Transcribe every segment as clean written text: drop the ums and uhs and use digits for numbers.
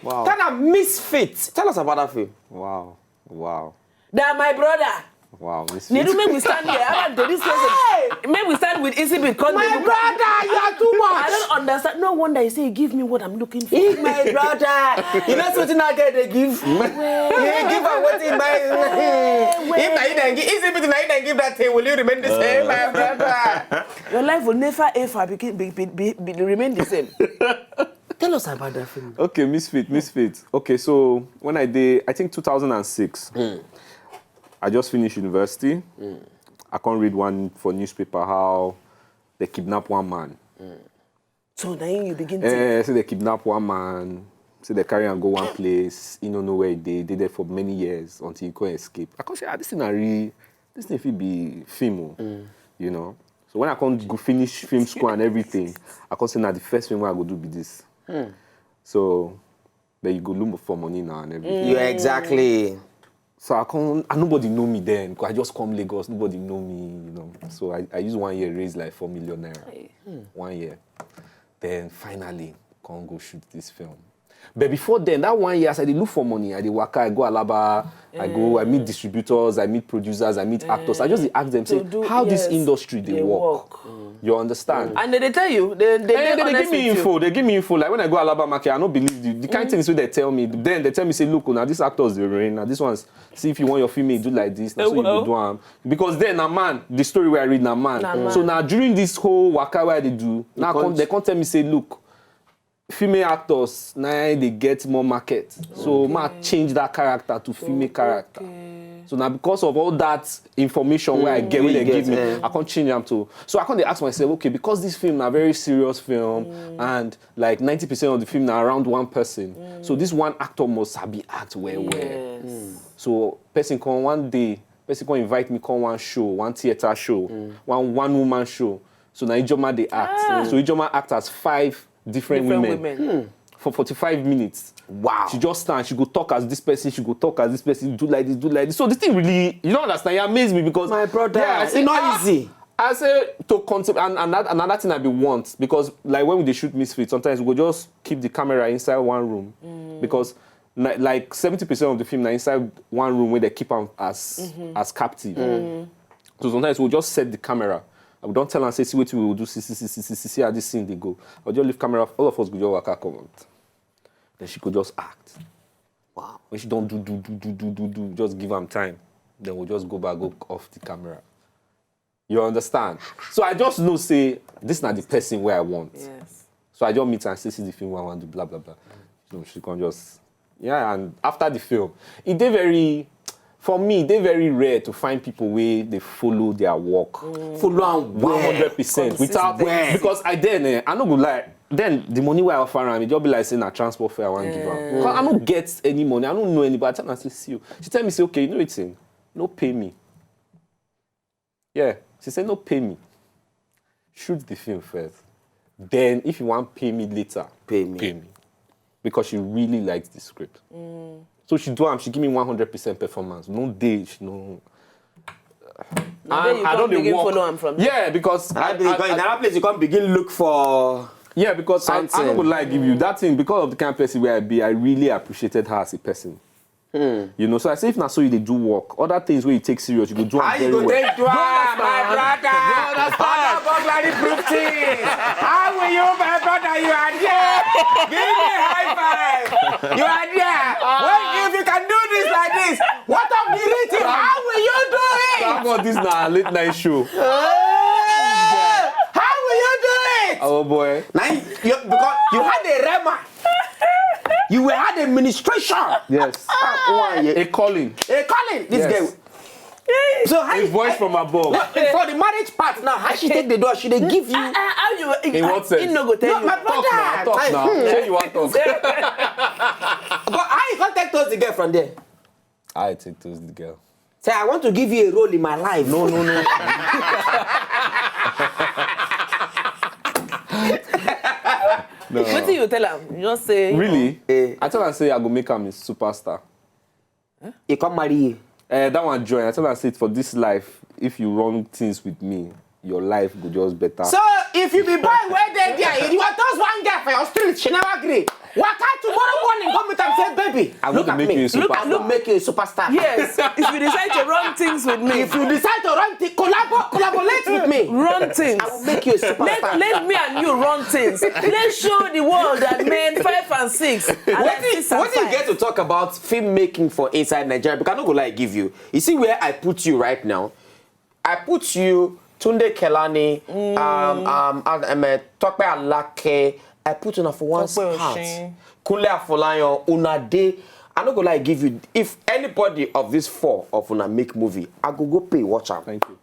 Wow. Kind of misfit. Tell us about that film. Wow. Wow. That my brother. Wow. Misfit. Nedu, make we stand here. I want to this person. Make we stand with IzyBeatz. My brother, you are too much. I don't understand. No wonder you say, give me what I'm looking for. He's my brother. You know something I get they give? You give her what in my... If I didn't give, IzyBeatz and I didn't give that thing, will you remain the same, my brother? Your life will never ever remain the same. Tell us about that film. Okay, misfit. Okay, so when I did, I think 2006, I just finished university. I can't read one for newspaper how they kidnap one man. So then you begin to... So they kidnap one man, so they carry and go one place, you don't know where they did there for many years until you can't escape. I can't say, this thing will be film, you know. So when I can't go finish film school and everything, I can't say, the first thing I go do be this. So then you go look for money now and everything. Yeah, exactly. So and nobody know me then, because I just come Lagos, nobody know me, you know. So I used 1 year, raise like 4 million naira. 1 year. Then finally, can't go shoot this film. But before then, that 1 year, I said, I look for money. I did waka, I go Alaba, I meet distributors, I meet producers, I meet actors. I just ask them, say, how this industry they work. You understand? And they tell you, they give me info. They give me info. Like when I go Alaba market, I don't believe you. The kind of things they tell me. Then they tell me, say, look, now these actors they rain. Now this one's see if you want your female do like this. Now so you go do them. Because then a man, the story where I read na man. So now during this whole waka where they do, now they can't tell me say, look, female actors now they get more market. So ma change that character to female character. So now because of all that information where I get when they give me, I can't change them to. So I can't ask myself, okay, because this film is a very serious film and like 90% of the film are around one person. So this one actor must be act well. So person come one day, person come invite me come one show, one theater show, one woman show. So now Ijoma they act. So Ijoma act as 5 different women. For 45 minutes. Wow. She just stand, she go talk as this person, she go talk as this person, do like this. So this thing really, you don't understand, it amazed me because... My brother, it's not easy. I say to concept, and another thing I be want, because like when they shoot Misfit, sometimes we go just keep the camera inside one room. Because like 70% of the film are inside one room where they keep them as captive. So sometimes we'll just set the camera. We don't tell and say, see what we will do, see how this scene they go. I'll just leave camera off, all of us go just work out, come out. Then she could just act. Wow. When she don't do, just give them time. Then we'll just go off the camera. You understand? So I just know, say, this is not the person where I want. Yes. So I just meet her and say, see the film where I want to do, blah, blah, blah. So she can just, and after the film, it did very... For me, they're very rare to find people where they follow their work. Follow 100% without because I no go lie. Then the money where I offer them, it just be like saying a transport fare I want to give her. Because I don't get any money, I don't know anybody. I tell her, see you. She tell me, say, okay, you know it's in. No pay me. Yeah. She said, no pay me. Shoot the film first. Then if you want pay me later, pay me. Because she really likes the script. So she give me 100% performance. No day, no. I don't begin follow him from there. Yeah, because in another place you can't begin look for. Yeah, because I don't go lie give you that thing because of the kind of person where I really appreciated her as a person. You know, so I say if not so you they do work. Other things where you take serious, you go do them very well. Take my brother? Burglary proof thing. How will you, my brother? You are there. Give me a high five. You are there. Well, if you can do this like this, what of the rating? How will you do it? Thank God this is not a late night show. How will you do it? Oh boy. Now, because you had a rema. You had administration. Yes. A calling. This girl. So how a voice from above. For the marriage part now, how she take the door? She they give you. How you? In what sense? No go tell you. My brother. Talk now. Say you want talk. But how you contact us the girl from there? I take those the girl. Say I want to give you a role in my life. No. No. What do you tell him? You just say. Really? I tell her say I go make him a superstar. He come marry you. That one join. I tell her say for this life, if you run things with me, your life go just better. So if you be boy where they there, you want just one girl for your street, she never agree. Waka tomorrow morning, come with and say, baby, look at me. I will make you a superstar. Yes. If you decide to run things with me. If you decide to run things, collaborate with me. Run things. I will make you a superstar. Let me and you run things. Let's show the world that men 5 and 6. What do you get to talk about filmmaking for inside Nigeria? Because I'm not gonna give you. You see where I put you right now? I put you Tunde Kelani, Tope Alake. I put you for one spot. Kunle Afolayan, Unade. I'm not gonna give you. If anybody of these 4 of una make movie, I go pay. Watch out. Thank you.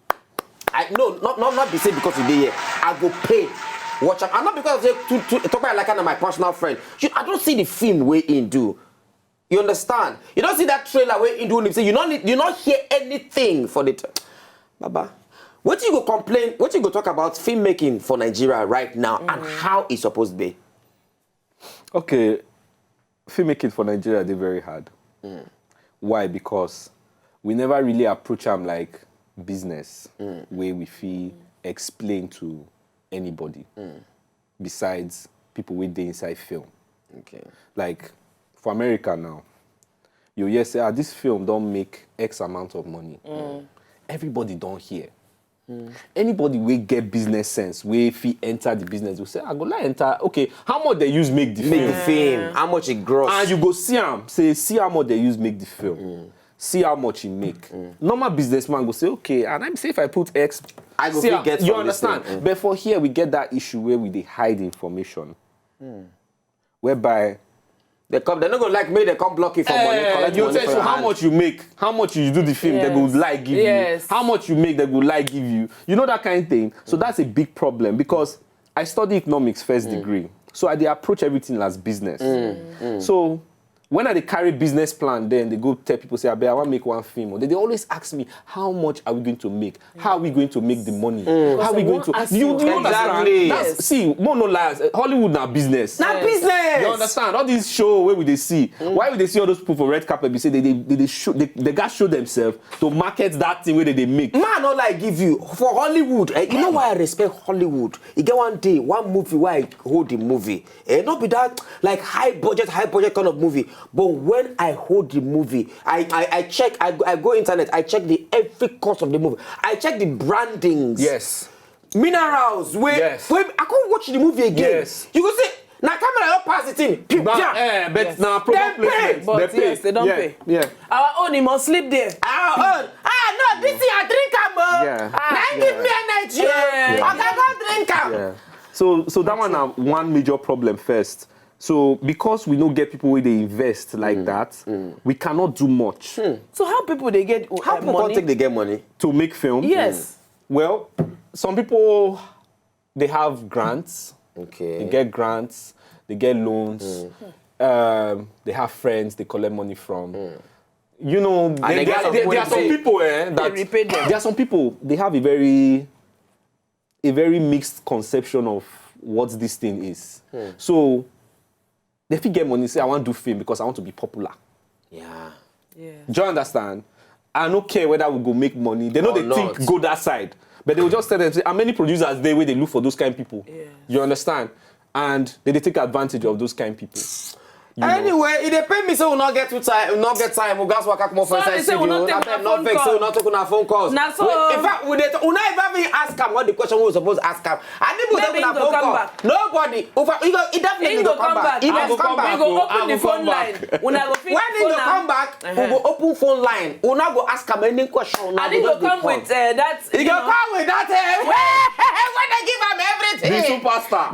Not be say because you dey here. I go pay. Watch out. And not because I say Tope Alake my personal friend. I don't see the film where in do. You understand? You don't see that trailer where in do. You not hear anything for the. Baba. What you go complain? What you go talk about filmmaking for Nigeria right now and how it's supposed to be? Okay, filmmaking for Nigeria they're very hard. Why? Because we never really approach them like business, where we feel explain to anybody besides people with the inside film. Okay. Like for America now, you hear say this film don't make X amount of money. Everybody don't hear. Anybody will get business sense, where if he enter the business, will say, I go like enter. Okay, how much they use make the film? Make the film. How much it gross? And you go see him, say, see how much they use make the film. See how much he make. Normal businessman go say, okay, and I'm say if I put X, I go see get you understand? But for here, we get that issue where we they hide information. Whereby they're not gonna like me, they come block you for money, collect you money say, for so your how hand. much you make, how much you do the film, they go like give you. How much you make, they go like give you. You know that kind of thing. So that's a big problem because I study economics first degree. So I they approach everything as business. So when I they carry business plan, then they go tell people, say, I want to make one film. Or they always ask me, how much are we going to make? How are we going to make the money? How are we going to... You understand? Yes. See, no lies. Hollywood now business. Not business! You understand? All these shows where would they see? Why would they see all those people for red carpet? They say they got show themselves to market that thing where they make. Man, all I give you, for Hollywood, you know why I respect Hollywood? You get one day, one movie where I hold the movie. Not be that like high budget kind of movie. But when I hold the movie, I check, I go internet, I check the every cost of the movie. I check the brandings. Yes. Minerals. Where I can't watch the movie again. Yes. You go say, now camera don't pass the thing. But now But yes, they don't pay. Yeah. Our own, he must sleep there. Our own. No, this is a drink am. Yeah. Give me energy. I can't drink am. Yeah. So that one have one major problem first. So because we don't get people where they invest like that, we cannot do much. So how people they get How people money? think they get money? To make film? Yes. Well, some people, they have grants. Okay. They get grants, they get loans, they have friends they collect money from. You know, there are some people that repay them. there are some people they have a very mixed conception of what this thing is. So they fit get money, say I want to do film because I want to be popular. Yeah. Yeah. Do you understand? I don't care whether we go make money. They know they not. think go that side. But they will just tell them, say, how many producers there where they look for those kind of people? Yeah. You understand? And they take advantage of those kind of people. Anyway, if they pay me so we'll not get time, we'll just work out more for inside studio. Not vex, so we'll not take on our phone calls. Nah, so, in fact, we'll not even ask him what the question we were supposed to ask him. And if we take on our phone call, nobody, he definitely go come back. He must come back. We go open the phone line. When he go come back, we go open phone line. We'll not go ask him any question. And he go come with that. He go come with that. When they give him everything. The superstar.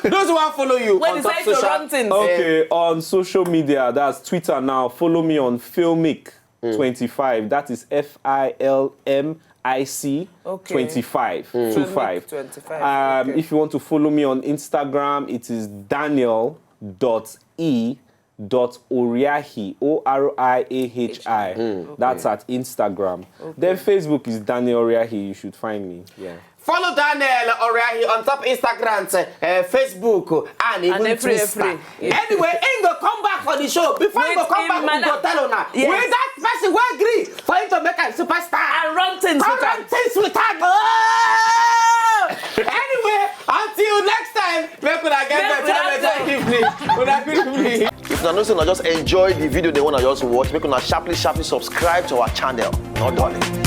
Those who want follow you. When decide to run things. Okay, on social media, that's Twitter now. Follow me on Filmic25. That is FILMIC 25. 25. 25. If you want to follow me on Instagram, it is Daniel.e.Oriahi. Oriahi. That's at Instagram. Then Facebook is Daniel Oriahi. You should find me. Yeah. Follow Daniel Oriahi on top Instagram, Facebook, and even Twitter. Anyway, he go come back for the show. Before he go come back, we go tell her. When that person will agree for him to make a superstar and run things with her. Anyway, until next time, we could get better. Good evening. If you know, just enjoy the video they want to just watch, make una sharply subscribe to our channel. No darling.